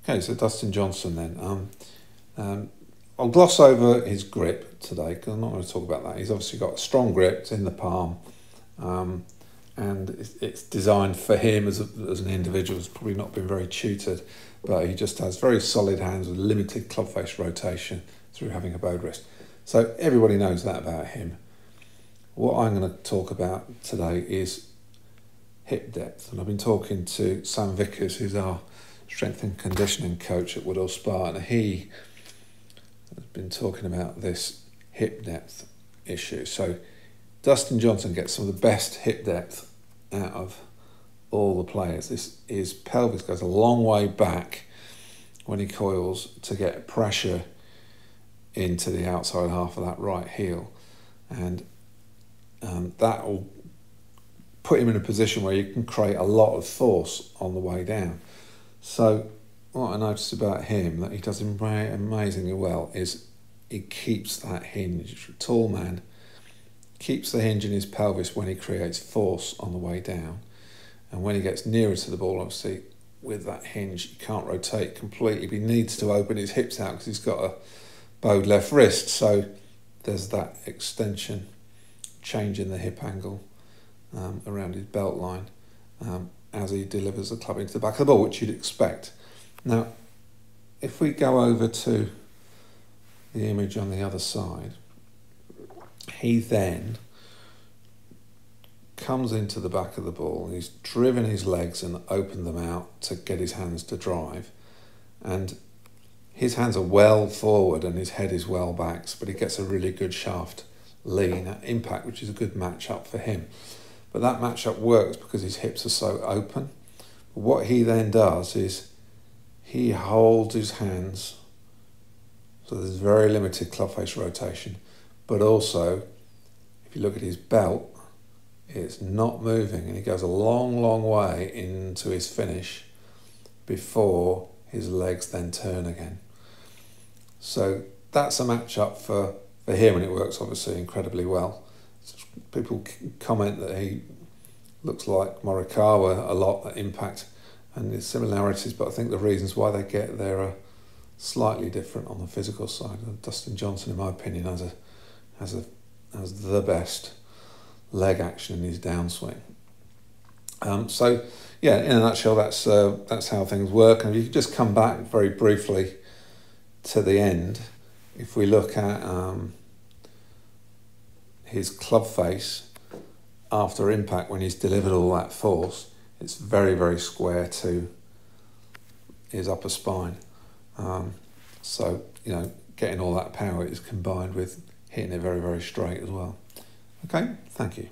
Okay, so Dustin Johnson then. I'll gloss over his grip today because I'm not going to talk about that. He's obviously got a strong grip, it's in the palm, and it's designed for him as an individual. He's probably not been very tutored, but he just has very solid hands with limited club face rotation through having a bowed wrist. So everybody knows that about him. What I'm going to talk about today is hip depth, and I've been talking to Sam Vickers, who's our strength and conditioning coach at Woodall Spa, and he has been talking about this hip depth issue. So Dustin Johnson gets some of the best hip depth out of all the players. His pelvis goes a long way back when he coils to get pressure into the outside half of that right heel, and that will put him in a position where you can create a lot of force on the way down. So what I noticed about him that he does amazingly well is he keeps that hinge. A tall man keeps the hinge in his pelvis when he creates force on the way down, and when he gets nearer to the ball, obviously with that hinge he can't rotate completely, but he needs to open his hips out because he's got a bowed left wrist, so there's that extension, change in the hip angle around his belt line as he delivers the club into the back of the ball, which you'd expect. Now, if we go over to the image on the other side, he then comes into the back of the ball, he's driven his legs and opened them out to get his hands to drive, and his hands are well forward and his head is well back, but he gets a really good shaft lean at impact, which is a good match-up for him. But that match-up works because his hips are so open. But what he then does is he holds his hands, so there's very limited club face rotation, but also if you look at his belt, it's not moving, and he goes a long way into his finish before his legs then turn again. So that's a match-up for him, and it works obviously incredibly well. People comment that he looks like Morikawa a lot at impact, and there's similarities, but I think the reasons why they get there are slightly different on the physical side. Dustin Johnson, in my opinion, has the best leg action in his downswing. So yeah, in a nutshell, that's how things work. And if you could just come back very briefly to the end, if we look at his club face after impact, when he's delivered all that force, it's very square to his upper spine. So, getting all that power is combined with hitting it very straight as well. Okay, thank you.